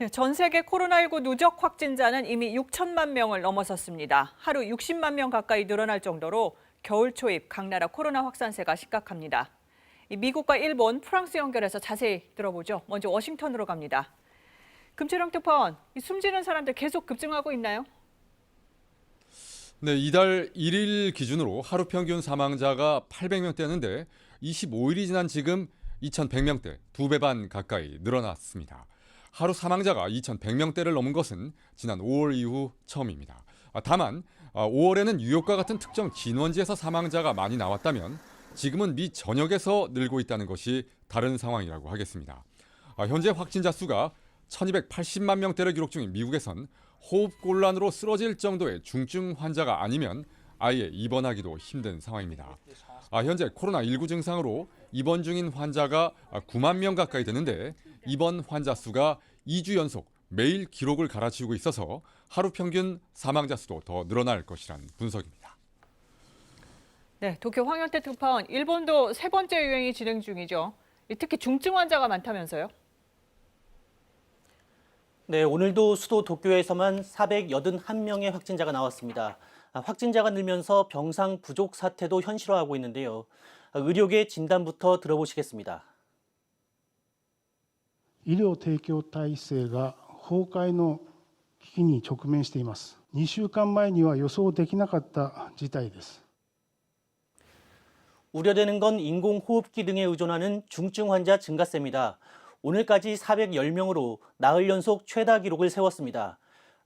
네, 전 세계 코로나19 누적 확진자는 이미 6천만 명을 넘어섰습니다. 하루 60만 명 가까이 늘어날 정도로 겨울 초입 각 나라 코로나 확산세가 심각합니다. 미국과 일본, 프랑스 연결해서 자세히 들어보죠. 먼저 워싱턴으로 갑니다. 금철영 특파원, 숨지는 사람들 계속 급증하고 있나요? 네, 이달 1일 기준으로 하루 평균 사망자가 800명대였는데 25일이 지난 지금 2,100명대, 2배 반 가까이 늘어났습니다. 하루 사망자가 2,100명대를 넘은 것은 지난 5월 이후 처음입니다. 다만 5월에는 뉴욕과 같은 특정 진원지에서 사망자가 많이 나왔다면 지금은 미 전역에서 늘고 있다는 것이 다른 상황이라고 하겠습니다. 현재 확진자 수가 1,280만 명대를 기록 중인 미국에선 호흡곤란으로 쓰러질 정도의 중증 환자가 아니면 아예 입원하기도 힘든 상황입니다. 현재 코로나19 증상으로 입원 중인 환자가 9만 명 가까이 되는데 입원 환자 수가 2주 연속 매일 기록을 갈아치우고 있어서 하루 평균 사망자 수도 더 늘어날 것이란 분석입니다. 네, 도쿄 황현태 특파원, 일본도 세 번째 유행이 진행 중이죠. 특히 중증 환자가 많다면서요? 네, 오늘도 수도 도쿄에서만 481명의 확진자가 나왔습니다. 확진자가 늘면서 병상 부족 사태도 현실화하고 있는데요. 의료계 진단부터 들어보시겠습니다. 医療提供体制が崩壊の危機に直面しています。2週間前には予想できなかった事態です。 우려되는 건 인공호흡기 등에 의존하는 중증 환자 증가세입니다. 오늘까지 410명으로 나흘 연속 최다 기록을 세웠습니다.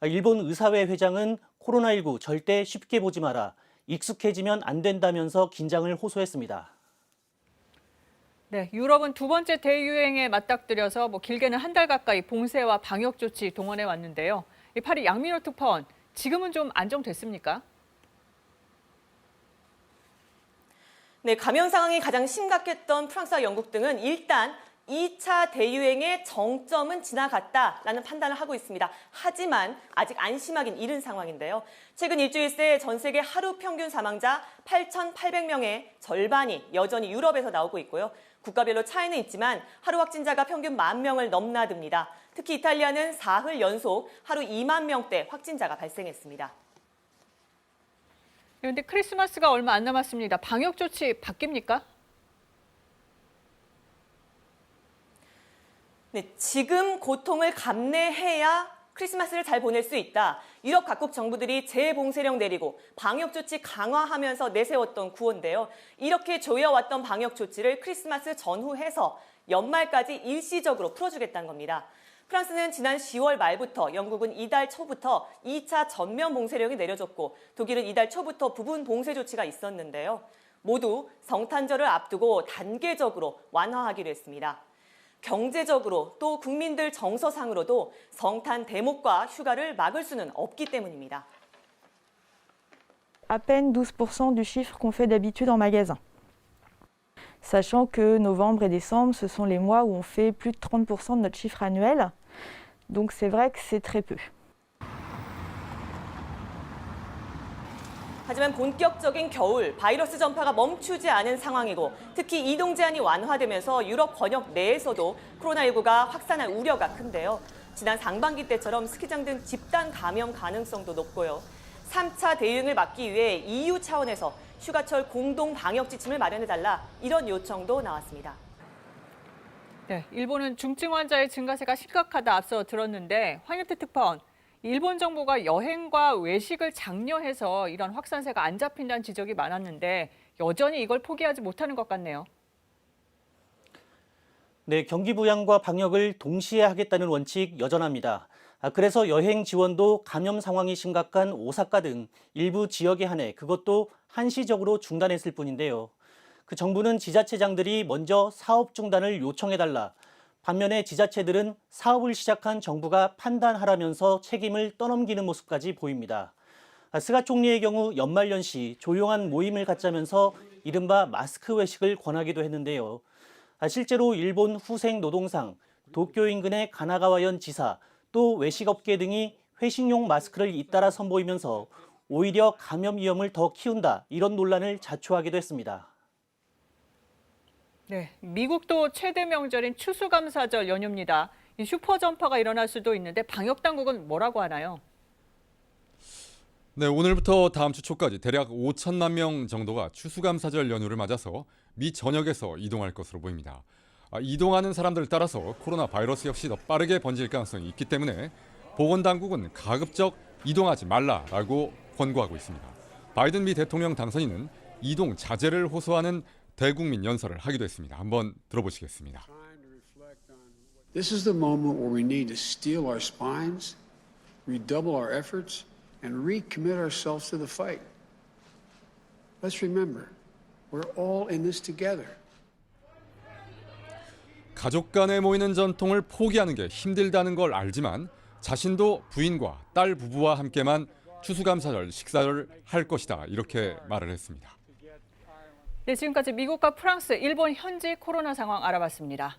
일본 의사회 회장은 코로나19 절대 쉽게 보지 마라, 익숙해지면 안 된다면서 긴장을 호소했습니다. 네, 유럽은 두 번째 대유행에 맞닥뜨려서 길게는 한 달 가까이 봉쇄와 방역 조치 동원해 왔는데요. 파리 양민호 특파원, 지금은 좀 안정됐습니까? 네, 감염 상황이 가장 심각했던 프랑스와 영국 등은 일단 2차 대유행의 정점은 지나갔다라는 판단을 하고 있습니다. 하지만 아직 안심하긴 이른 상황인데요. 최근 일주일 새 전 세계 하루 평균 사망자 8,800명의 절반이 여전히 유럽에서 나오고 있고요. 국가별로 차이는 있지만 하루 확진자가 평균 10,000명을 넘나듭니다. 특히 이탈리아는 사흘 연속 하루 2만 명대 확진자가 발생했습니다. 그런데 크리스마스가 얼마 안 남았습니다. 방역 조치 바뀝니까? 네, 지금 고통을 감내해야 크리스마스를 잘 보낼 수 있다. 유럽 각국 정부들이 재봉쇄령 내리고 방역 조치 강화하면서 내세웠던 구호인데요. 이렇게 조여왔던 방역 조치를 크리스마스 전후해서 연말까지 일시적으로 풀어주겠다는 겁니다. 프랑스는 지난 10월 말부터, 영국은 이달 초부터 2차 전면 봉쇄령이 내려졌고 독일은 이달 초부터 부분 봉쇄 조치가 있었는데요. 모두 성탄절을 앞두고 단계적으로 완화하기로 했습니다. 경제적으로 또 국민들 정서상으로도 성탄 대목과 휴가를 막을 수는 없기 때문입니다. À peine 12% du chiffre qu'on fait d'habitude en magasin. Sachant que novembre et décembre, ce sont les mois où on fait plus de 30% de notre chiffre annuel. Donc c'est vrai que c'est très peu. 하지만 본격적인 겨울, 바이러스 전파가 멈추지 않은 상황이고 특히 이동 제한이 완화되면서 유럽 권역 내에서도 코로나19가 확산할 우려가 큰데요. 지난 상반기 때처럼 스키장 등 집단 감염 가능성도 높고요. 3차 대유행을 막기 위해 EU 차원에서 휴가철 공동 방역 지침을 마련해달라, 이런 요청도 나왔습니다. 네, 일본은 중증 환자의 증가세가 심각하다 앞서 들었는데 황현태 특파원, 일본 정부가 여행과 외식을 장려해서 이런 확산세가 안 잡힌다는 지적이 많았는데 여전히 이걸 포기하지 못하는 것 같네요. 네, 경기 부양과 방역을 동시에 하겠다는 원칙 여전합니다. 그래서 여행 지원도 감염 상황이 심각한 오사카 등 일부 지역에 한해 그것도 한시적으로 중단했을 뿐인데요. 그 정부는 지자체장들이 먼저 사업 중단을 요청해달라, 반면에 지자체들은 사업을 시작한 정부가 판단하라면서 책임을 떠넘기는 모습까지 보입니다. 스가 총리의 경우 연말연시 조용한 모임을 갖자면서 이른바 마스크 외식을 권하기도 했는데요. 실제로 일본 후생 노동상, 도쿄 인근의 가나가와현 지사, 또 외식업계 등이 회식용 마스크를 잇따라 선보이면서 오히려 감염 위험을 더 키운다, 이런 논란을 자초하기도 했습니다. 네, 미국도 최대 명절인 추수감사절 연휴입니다. 이 슈퍼 전파가 일어날 수도 있는데 방역 당국은 뭐라고 하나요? 네, 오늘부터 다음 주 초까지 대략 5천만 명 정도가 추수감사절 연휴를 맞아서 미 전역에서 이동할 것으로 보입니다. 이동하는 사람들을 따라서 코로나 바이러스 역시 더 빠르게 번질 가능성이 있기 때문에 보건당국은 가급적 이동하지 말라라고 권고하고 있습니다. 바이든 미 대통령 당선인은 이동 자제를 호소하는 대국민 연설을 하기도 했습니다. 한번 들어보시겠습니다. This is the moment where we need to steel our spines, redouble our efforts, and recommit ourselves to the fight. Let's remember, we're all in this together. 가족 간에 모이는 전통을 포기하는 게 힘들다는 걸 알지만 자신도 부인과 딸 부부와 함께만 추수감사절 식사를 할 것이다 이렇게 말을 했습니다. 네, 지금까지 미국과 프랑스, 일본 현지 코로나 상황 알아봤습니다.